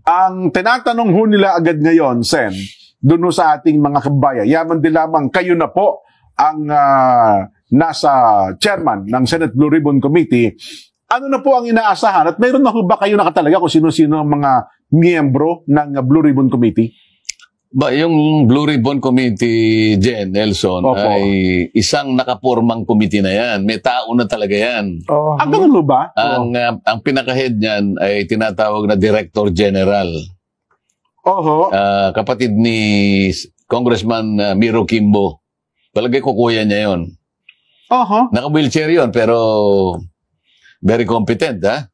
Ang tinatanong ho nila agad ngayon, Sen, doon sa ating mga kabayan, yaman din lamang kayo na po ang nasa chairman ng Senate Blue Ribbon Committee. Ano na po ang inaasahan? At mayroon na ho ba kayo nakatalaga kung sino-sino ang mga miyembro ng Blue Ribbon Committee? Yung Blue Ribbon Committee, Jen, Nelson, Opo. ay isang nakapormang committee na yan. May tao na talaga yan. Ang ganun ho ba? Ang pinaka-head niyan ay tinatawag na Director General. Oho. Kapatid ni Congressman Miro Kimbo. Palagay ko kuya niya yun. Oho. Naka-wheelchair yun, pero very competent, ha?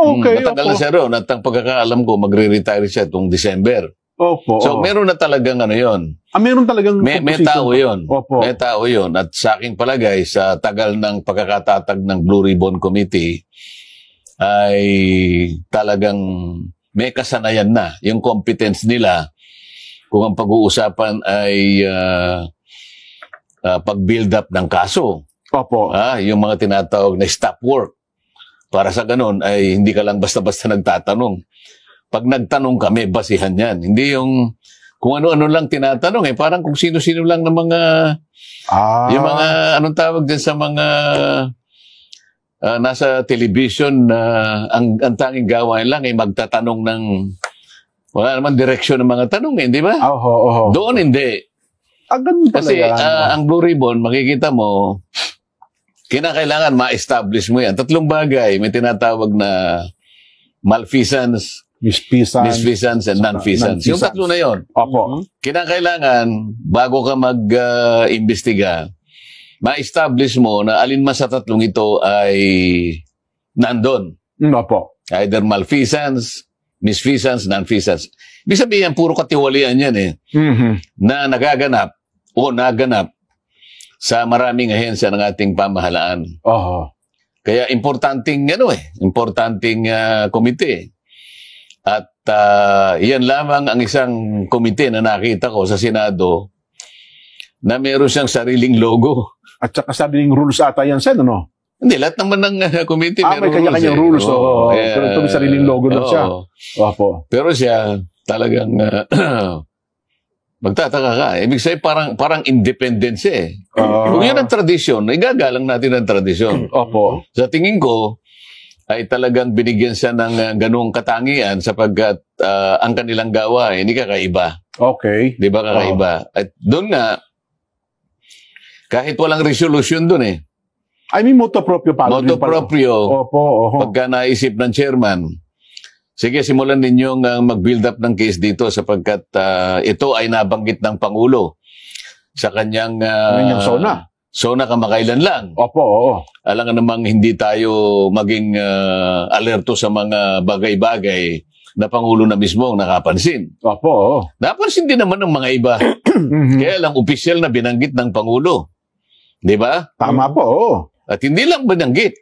Okay. Matagal na siya roon at ang pagkakaalam ko, magre-retire siya itong December. Opo. So, meron na talagang ano yun. Meron talagang May tao yun. Opo. May tao yun. At sa aking palagay, sa tagal ng pagkakatatag ng Blue Ribbon Committee, ay talagang may kasanayan na. Yung competence nila, kung ang pag-uusapan ay pag-build up ng kaso. Opo. Yung mga tinatawag na stop work. Para sa ganun, ay hindi ka lang basta-basta nagtatanong. Pag nagtanong ka, may basihan yan. Hindi yung kung ano-ano lang tinatanong. Parang kung sino-sino lang ng mga yung mga, anong tawag din sa mga nasa television na ang tanging gawain lang ay magtatanong ng wala naman direksyon ng mga tanong, di ba? Oho. Doon hindi. Ganun pala Kasi yan. ang Blue Ribbon, makikita mo, kinakailangan ma-establish mo yan. Tatlong bagay. May tinatawag na malfeasance, misfeasance, and nonfeasance. Yung tatlo na yon. Opo. Kinakailangan, bago ka mag-imbestiga, ma-establish mo na alin man sa tatlong ito ay nandun. Opo. Either malfeasance, misfeasance, nonfeasance. Ibig sabihin, puro katiwalian yan eh. Na nagaganap o naganap sa maraming ahensya ng ating pamahalaan. Oho. Kaya importanteng komite. At yan lamang ang isang komite na nakita ko sa Senado na meron siyang sariling logo. At saka sariling rules ata yan, Sen, ano? Hindi, lahat naman ng komite may kanya-kanyang rules. Pero ito may sariling logo na siya. Opo. Pero siya talagang magtataka ka. Ibig sabihin, parang independent siya eh. Kung yun ang tradisyon, igagalang natin ang tradisyon. Opo. Sa tingin ko, ay talagang binigyan siya ng ganung katangian sapagkat ang kanilang gawa hindi kakaiba. Okay. Di ba kakaiba? At doon nga, kahit walang resolution doon eh. I mean, moto proprio pa. Moto proprio. Opo. Pagka naisip ng chairman, sige, simulan ninyong mag-build up ng case dito sapagkat ito ay nabanggit ng Pangulo sa kanyang SONA kamakailan lang. Opo. Alam nga namang hindi tayo maging alerto sa mga bagay-bagay na Pangulo na mismo ang nakapansin. Opo. Napansin din naman ng mga iba. Kaya lang opisyal na binanggit ng Pangulo. Di ba? Tama po. At hindi lang binanggit.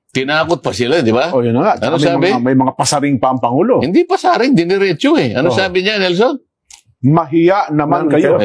Tinakot pa sila, di ba? Yun na nga. Ano sabi? May mga pasaring pa ang Pangulo. Hindi pasaring, diniretso eh. Ano sabi niya, Nelson? Mahiya naman kayo.